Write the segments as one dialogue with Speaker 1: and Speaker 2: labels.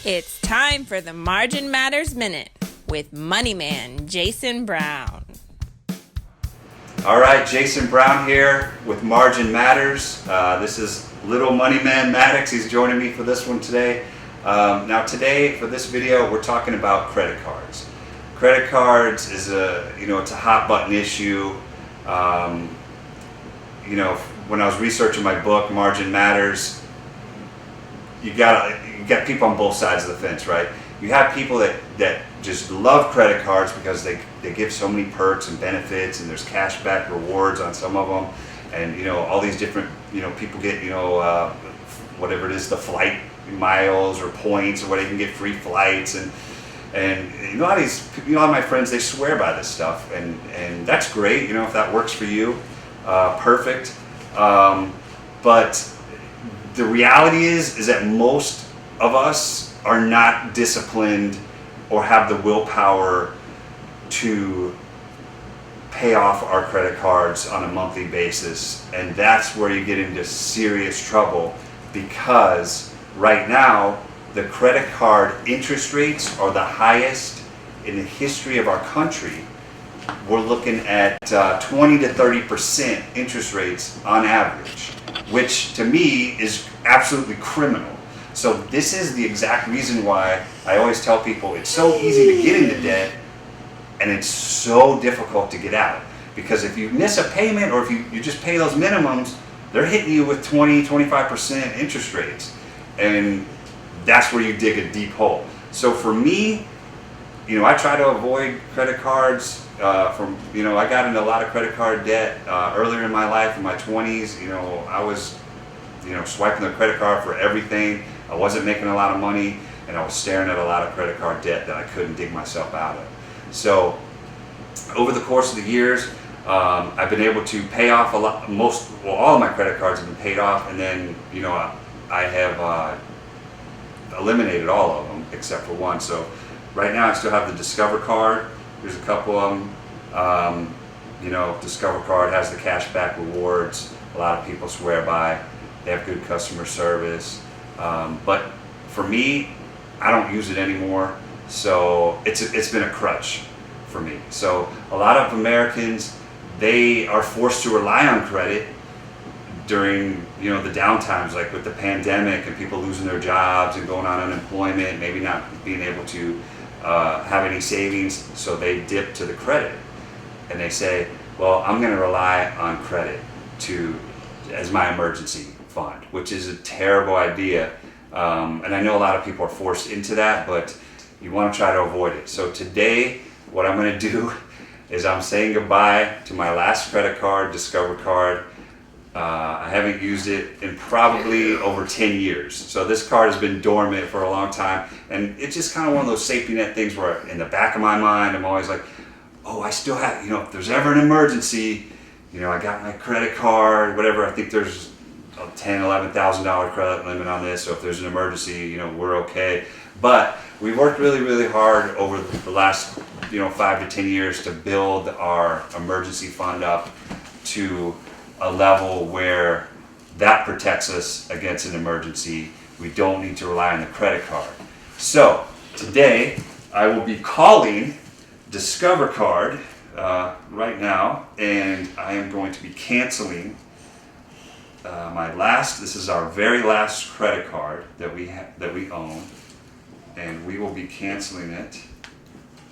Speaker 1: It's time for the Margin Matters Minute with Money Man Jason Brown.
Speaker 2: All right, Jason Brown here with Margin Matters. This is Little Money Man Maddox. He's joining me for this one today. Now today, for this video, we're talking about credit cards. Credit cards is it's a hot button issue. When I was researching my book, Margin Matters, you got people on both sides of the fence, right? You have people that just love credit cards because they give so many perks and benefits, and there's cash back rewards on some of them, and all these different people get whatever it is, the flight miles or points, or where they can get free flights, and a lot of my friends, they swear by this stuff, and that's great, if that works for you, perfect. But the reality is that most of us are not disciplined or have the willpower to pay off our credit cards on a monthly basis. And that's where you get into serious trouble, because right now the credit card interest rates are the highest in the history of our country. We're looking at 20 to 30% interest rates on average, which to me is absolutely criminal. So this is the exact reason why I always tell people it's so easy to get into debt and it's so difficult to get out. Because if you miss a payment, or if you just pay those minimums, they're hitting you with 20, 25% interest rates. And that's where you dig a deep hole. So for me, I try to avoid credit cards. I got into a lot of credit card debt earlier in my life, in my 20s. I was swiping the credit card for everything. I wasn't making a lot of money, and I was staring at a lot of credit card debt that I couldn't dig myself out of. So over the course of the years, I've been able to pay off all of my credit cards have been paid off, and then I have eliminated all of them except for one. So right now I still have the Discover card. There's a couple of them. Discover card has the cash back rewards. A lot of people swear by. They have good customer service. But for me, I don't use it anymore. So it's been a crutch for me. So a lot of Americans, they are forced to rely on credit during the downtimes, like with the pandemic and people losing their jobs and going on unemployment, maybe not being able to have any savings, so they dip to the credit and they say, well, I'm going to rely on credit as my emergency fund, which is a terrible idea. And I know a lot of people are forced into that, but you want to try to avoid it. So today, what I'm going to do is I'm saying goodbye to my last credit card, Discover card. I haven't used it in probably over 10 years. So this card has been dormant for a long time. And it's just kind of one of those safety net things where in the back of my mind, I'm always like, oh, I still have, if there's ever an emergency, I got my credit card, whatever. I think there's a $10,000, $11,000 credit limit on this. So if there's an emergency, we're okay. But we worked really, really hard over the last, 5 to 10 years to build our emergency fund up to a level where that protects us against an emergency. We don't need to rely on the credit card. So today I will be calling Discover card right now, and I am going to be canceling this is our very last credit card that we own, and we will be canceling it.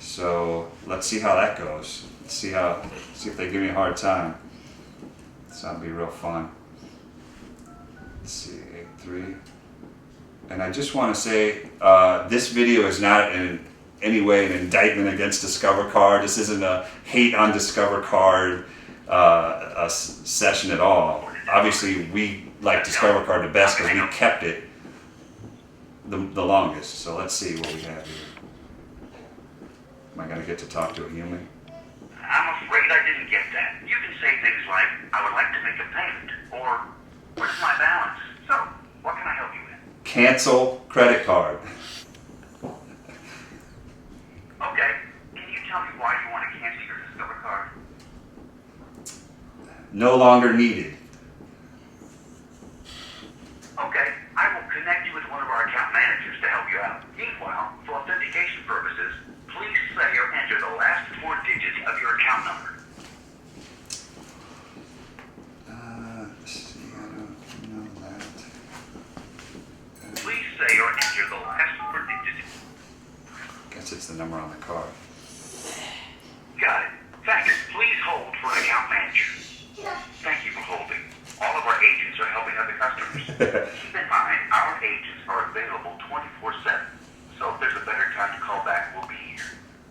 Speaker 2: So let's see how that goes. See if they give me a hard time. It's going to be real fun. Let's see, 8-3. And I just want to say, this video is not in any way an indictment against Discover card. This isn't a hate on Discover card session at all. Obviously, we like Discover card the best because we kept it the longest. So let's see what we have here. Am I going to get to talk to a human?
Speaker 3: I'm afraid I didn't get that. You can say things like, I would like to make a payment, or where's my balance? So, what can I help you with?
Speaker 2: Cancel credit card.
Speaker 3: Okay, can you tell me why you want to cancel your Discover card?
Speaker 2: No longer needed.
Speaker 3: Okay, I will connect you with one of our account managers to help you out. Meanwhile, for authentication purposes, please say or enter the last 4 digits of your account number.
Speaker 2: Let's see, I don't know that.
Speaker 3: Please say or enter the last 4 digits.
Speaker 2: Guess it's the number on the card.
Speaker 3: Got it. Thanks. Please hold for an account manager. Thank you for holding. All of our agents are helping other customers. Keep in mind, our agents are available 24/7. So if there's a better time to call back, we'll be here.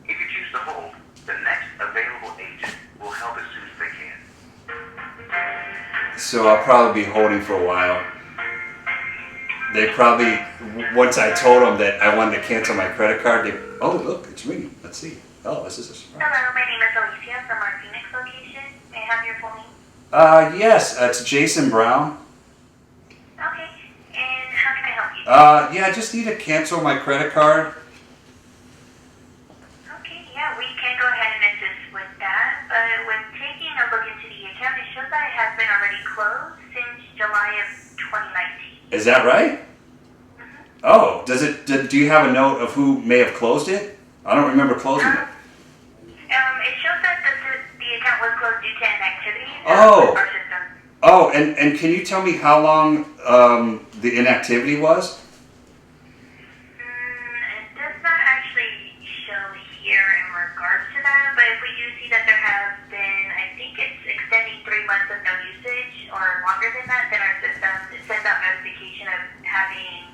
Speaker 3: If you choose to hold, the next available agent will help as soon as they can.
Speaker 2: So I'll probably be holding for a while. They probably, once I told them that I wanted to cancel my credit card, they, oh look, it's ringing. Let's see. Oh, this is a surprise.
Speaker 4: Hello, my name is Alicia from our Phoenix location. May I have your full name?
Speaker 2: Yes, it's Jason Brown.
Speaker 4: Okay, and how can I help you?
Speaker 2: Yeah, I just need to cancel my credit card.
Speaker 4: Okay, yeah, we can go ahead and assist with that, but when taking a look into the account, it shows that it has been already closed since July of 2019.
Speaker 2: Is that right? Oh, does it? Do you have a note of who may have closed it? I don't remember closing it.
Speaker 4: It shows that the account was closed due to inactivity.
Speaker 2: Oh.
Speaker 4: Our system.
Speaker 2: Oh, and can you tell me how long the inactivity was?
Speaker 4: It does not actually show here in regards to that, but if we do see that there has been, I think it's extending 3 months of no usage or longer than that, then our system sends out notification of having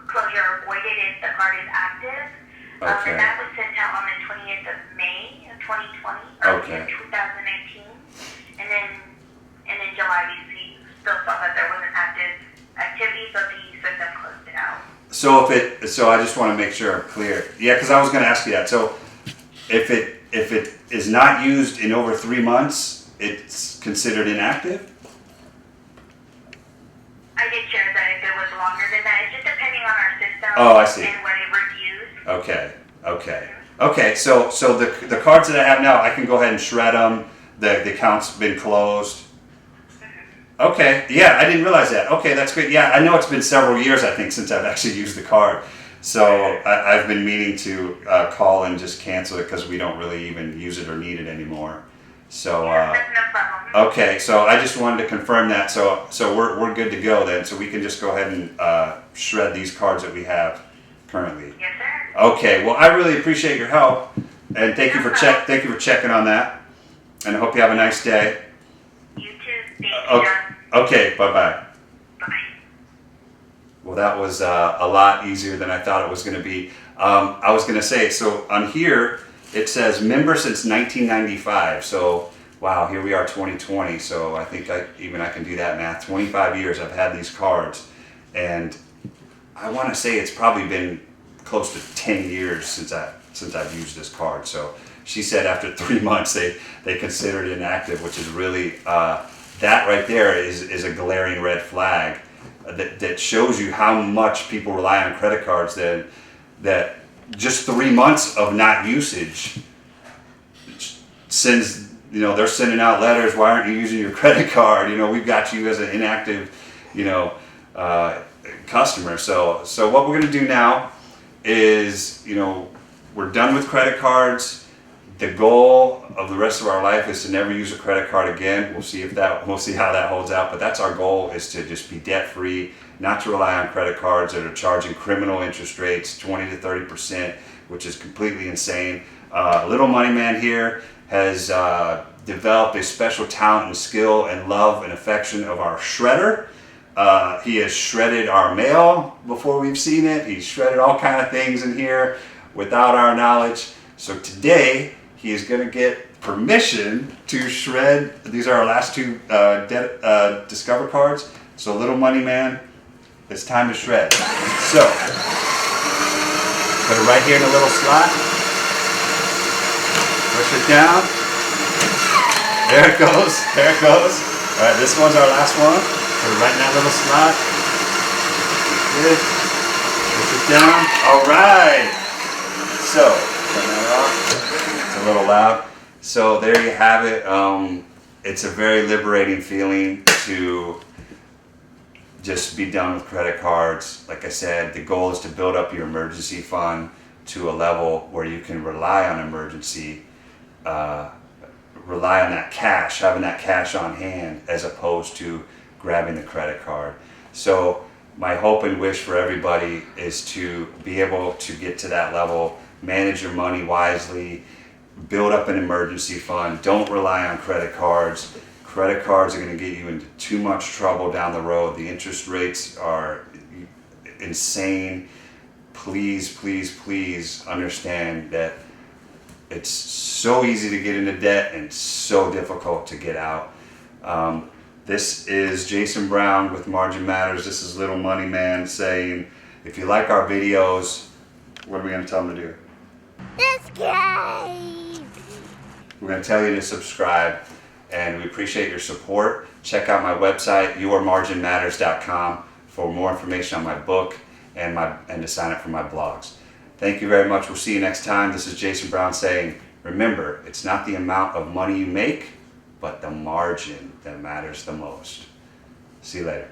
Speaker 4: closure avoided if the card is active.
Speaker 2: Okay.
Speaker 4: And that was sent out on the 20th of May of 2020,
Speaker 2: Okay.
Speaker 4: 2019. And then July, we still saw that there wasn't active activity, so the system closed it out.
Speaker 2: So I just want to make sure I'm clear. Yeah, because I was going to ask you that. So if it is not used in over 3 months, it's considered inactive?
Speaker 4: I did share that if it was longer than that, it's just depending on our system.
Speaker 2: Oh, I see.
Speaker 4: And what it reviews.
Speaker 2: Okay. So the cards that I have now, I can go ahead and shred them. The account's been closed. Okay. Yeah, I didn't realize that. Okay, that's good. Yeah, I know it's been several years, I think, since I've actually used the card. So I've been meaning to call and just cancel it because we don't really even use it or need it anymore. So
Speaker 4: That's no problem.
Speaker 2: okay. So I just wanted to confirm that. So we're good to go then. So we can just go ahead and shred these cards that we have currently.
Speaker 4: Yes, sir.
Speaker 2: Okay, well, I really appreciate your help, and thank you for checking on that, and I hope you have a nice day.
Speaker 4: You too. Thank you, John.
Speaker 2: Okay, bye-bye.
Speaker 4: Bye.
Speaker 2: Well, that was a lot easier than I thought it was going to be. I was going to say, so on here, it says member since 1995, so wow, here we are 2020, so I think I can do that math. 25 years I've had these cards, and I want to say it's probably been close to 10 years since I've used this card. So she said after 3 months they considered it inactive, which is really that right there is a glaring red flag that shows you how much people rely on credit cards. That just 3 months of not usage sends, they're sending out letters. Why aren't you using your credit card? We've got you as an inactive customer. So what we're going to do now is, we're done with credit cards. The goal of the rest of our life is to never use a credit card again. We'll see how that holds out, but that's our goal, is to just be debt free, not to rely on credit cards that are charging criminal interest rates, 20 to 30%, which is completely insane. Little Money Man here has developed a special talent and skill and love and affection of our shredder. He has shredded our mail before we've seen it. He's shredded all kind of things in here without our knowledge. So today he is going to get permission to shred. These are our last two Discover cards. So Little Money Man, it's time to shred. So put it right here in the little slot. Push it down. There it goes. There it goes. All right, this one's our last one. Put it right in that little slot. Good. Push it down. All right. So, turn that off. It's a little loud. So there you have it. It's a very liberating feeling to just be done with credit cards. Like I said, the goal is to build up your emergency fund to a level where you can rely on rely on that cash, having that cash on hand, as opposed to grabbing the credit card. So my hope and wish for everybody is to be able to get to that level, manage your money wisely, build up an emergency fund. Don't rely on credit cards. Credit cards are going to get you into too much trouble down the road. The interest rates are insane. Please, please, please understand that it's so easy to get into debt and so difficult to get out. This is Jason Brown with Margin Matters. This is Little Money Man saying, if you like our videos, what are we going to tell them to do?
Speaker 5: Subscribe!
Speaker 2: We're going to tell you to subscribe, and we appreciate your support. Check out my website, yourmarginmatters.com, for more information on my book and to sign up for my blogs. Thank you very much. We'll see you next time. This is Jason Brown saying, remember, it's not the amount of money you make, but the margin that matters the most. See you later.